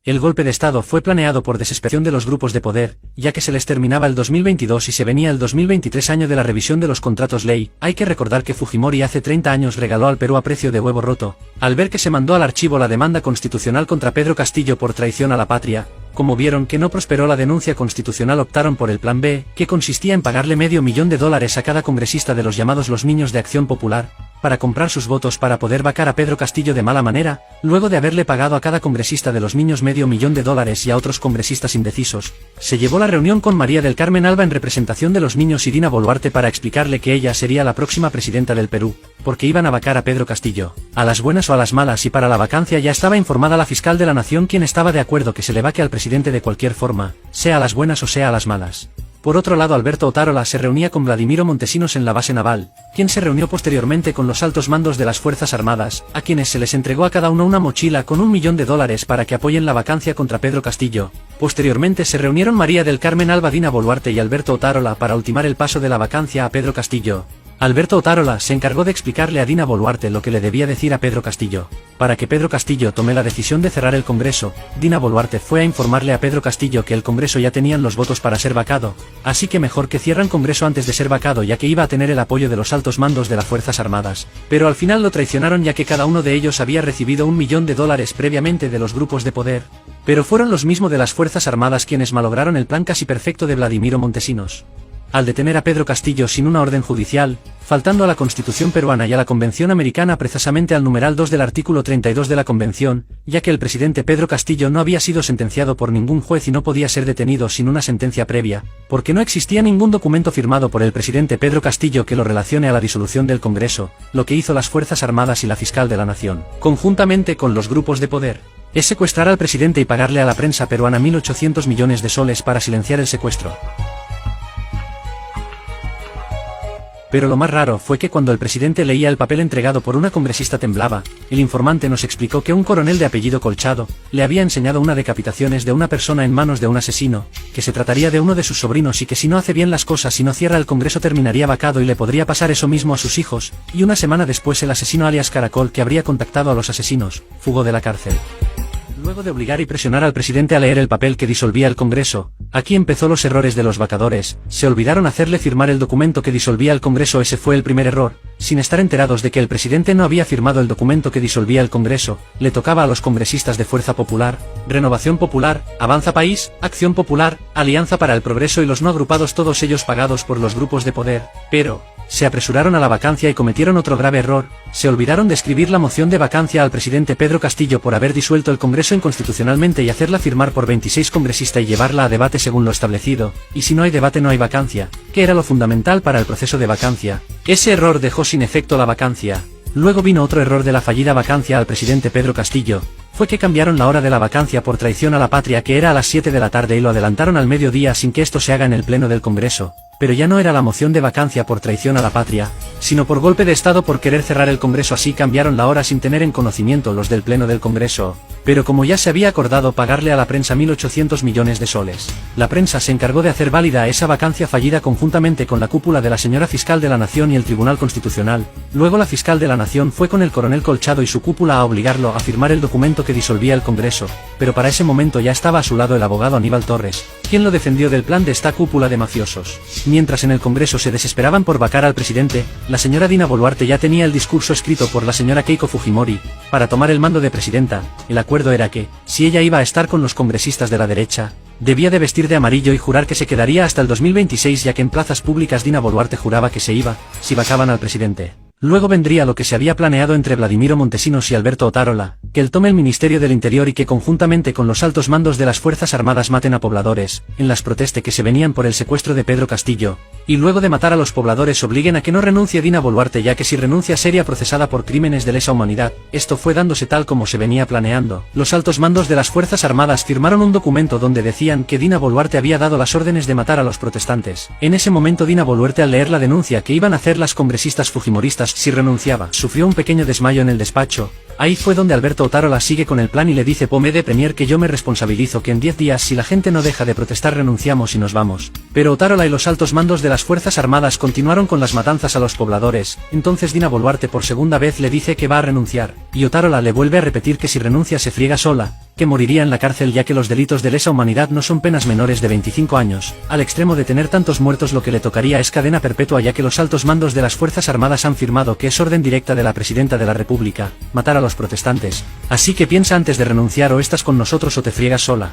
El golpe de estado fue planeado por desesperación de los grupos de poder, ya que se les terminaba el 2022 y se venía el 2023, año de la revisión de los contratos ley. Hay que recordar que Fujimori hace 30 años regaló al Perú a precio de huevo roto, al ver que se mandó al archivo la demanda constitucional contra Pedro Castillo por traición a la patria. Como vieron que no prosperó la denuncia constitucional, optaron por el plan B, que consistía en pagarle $500,000 a cada congresista de los llamados los Niños de Acción Popular, para comprar sus votos para poder vacar a Pedro Castillo de mala manera. Luego de haberle pagado a cada congresista de los niños $500,000 y a otros congresistas indecisos, se llevó la reunión con María del Carmen Alba en representación de los niños y Dina Boluarte para explicarle que ella sería la próxima presidenta del Perú, porque iban a vacar a Pedro Castillo, a las buenas o a las malas, y para la vacancia ya estaba informada la fiscal de la nación, quien estaba de acuerdo que se le vaque al presidente de cualquier forma, sea a las buenas o sea a las malas. Por otro lado, Alberto Otárola se reunía con Vladimiro Montesinos en la base naval, quien se reunió posteriormente con los altos mandos de las Fuerzas Armadas, a quienes se les entregó a cada uno una mochila con $1.000.000 para que apoyen la vacancia contra Pedro Castillo. Posteriormente se reunieron María del Carmen Alba, Dina Boluarte y Alberto Otárola para ultimar el paso de la vacancia a Pedro Castillo. Alberto Otárola se encargó de explicarle a Dina Boluarte lo que le debía decir a Pedro Castillo. Para que Pedro Castillo tome la decisión de cerrar el Congreso, Dina Boluarte fue a informarle a Pedro Castillo que el Congreso ya tenían los votos para ser vacado, así que mejor que cierran Congreso antes de ser vacado, ya que iba a tener el apoyo de los altos mandos de las Fuerzas Armadas. Pero al final lo traicionaron, ya que cada uno de ellos había recibido $1.000.000 previamente de los grupos de poder. Pero fueron los mismos de las Fuerzas Armadas quienes malograron el plan casi perfecto de Vladimiro Montesinos. Al detener a Pedro Castillo sin una orden judicial, faltando a la Constitución peruana y a la Convención Americana, precisamente al numeral 2 del artículo 32 de la Convención, ya que el presidente Pedro Castillo no había sido sentenciado por ningún juez y no podía ser detenido sin una sentencia previa, porque no existía ningún documento firmado por el presidente Pedro Castillo que lo relacione a la disolución del Congreso. Lo que hizo las Fuerzas Armadas y la Fiscal de la Nación, conjuntamente con los grupos de poder, es secuestrar al presidente y pagarle a la prensa peruana 1.800 millones de soles para silenciar el secuestro. Pero lo más raro fue que cuando el presidente leía el papel entregado por una congresista temblaba. El informante nos explicó que un coronel de apellido Colchado le había enseñado una decapitaciones de una persona en manos de un asesino, que se trataría de uno de sus sobrinos y que si no hace bien las cosas y no cierra el Congreso terminaría vacado y le podría pasar eso mismo a sus hijos. Y una semana después el asesino alias Caracol, que habría contactado a los asesinos, fugó de la cárcel. Luego de obligar y presionar al presidente a leer el papel que disolvía el Congreso, aquí empezó los errores de los vacadores. Se olvidaron hacerle firmar el documento que disolvía el Congreso. Ese fue el primer error. Sin estar enterados de que el presidente no había firmado el documento que disolvía el Congreso, le tocaba a los congresistas de Fuerza Popular, Renovación Popular, Avanza País, Acción Popular, Alianza para el Progreso y los no agrupados, todos ellos pagados por los grupos de poder. Pero se apresuraron a la vacancia y cometieron otro grave error. Se olvidaron de escribir la moción de vacancia al presidente Pedro Castillo por haber disuelto el Congreso inconstitucionalmente y hacerla firmar por 26 congresistas y llevarla a debate según lo establecido. Y si no hay debate no hay vacancia, que era lo fundamental para el proceso de vacancia. Ese error dejó sin efecto la vacancia. Luego vino otro error de la fallida vacancia al presidente Pedro Castillo. Fue que cambiaron la hora de la vacancia por traición a la patria, que era a las 7 de la tarde, y lo adelantaron al mediodía sin que esto se haga en el pleno del Congreso. Pero ya no era la moción de vacancia por traición a la patria, sino por golpe de Estado por querer cerrar el Congreso. Así cambiaron la hora sin tener en conocimiento los del pleno del Congreso. Pero como ya se había acordado pagarle a la prensa 1.800 millones de soles, la prensa se encargó de hacer válida esa vacancia fallida conjuntamente con la cúpula de la señora Fiscal de la Nación y el Tribunal Constitucional. Luego la Fiscal de la Nación fue con el coronel Colchado y su cúpula a obligarlo a firmar el documento que disolvía el Congreso, pero para ese momento ya estaba a su lado el abogado Aníbal Torres, quien lo defendió del plan de esta cúpula de mafiosos. Mientras en el Congreso se desesperaban por vacar al presidente, la señora Dina Boluarte ya tenía el discurso escrito por la señora Keiko Fujimori para tomar el mando de presidenta. El acuerdo era que, si ella iba a estar con los congresistas de la derecha, debía de vestir de amarillo y jurar que se quedaría hasta el 2026, ya que en plazas públicas Dina Boluarte juraba que se iba, si vacaban al presidente. Luego vendría lo que se había planeado entre Vladimiro Montesinos y Alberto Otárola, que él tome el Ministerio del Interior y que conjuntamente con los altos mandos de las Fuerzas Armadas maten a pobladores, en las protestas que se venían por el secuestro de Pedro Castillo, y luego de matar a los pobladores obliguen a que no renuncie Dina Boluarte, ya que si renuncia sería procesada por crímenes de lesa humanidad. Esto fue dándose tal como se venía planeando. Los altos mandos de las Fuerzas Armadas firmaron un documento donde decían que Dina Boluarte había dado las órdenes de matar a los protestantes. En ese momento Dina Boluarte, al leer la denuncia que iban a hacer las congresistas fujimoristas si renunciaba, sufrió un pequeño desmayo en el despacho. Ahí fue donde Alberto Otárola sigue con el plan y le dice: Pome de Premier que yo me responsabilizo, que en 10 días si la gente no deja de protestar renunciamos y nos vamos. Pero Otárola y los altos mandos de las Fuerzas Armadas continuaron con las matanzas a los pobladores. Entonces Dina Boluarte por segunda vez le dice que va a renunciar, y Otárola le vuelve a repetir que si renuncia se friega sola. que moriría en la cárcel ya que los delitos de lesa humanidad no son penas menores de 25 años, al extremo de tener tantos muertos lo que le tocaría es cadena perpetua ya que los altos mandos de las Fuerzas Armadas han firmado que es orden directa de la Presidenta de la República, matar a los protestantes, así que piensa antes de renunciar o estás con nosotros o te friegas sola.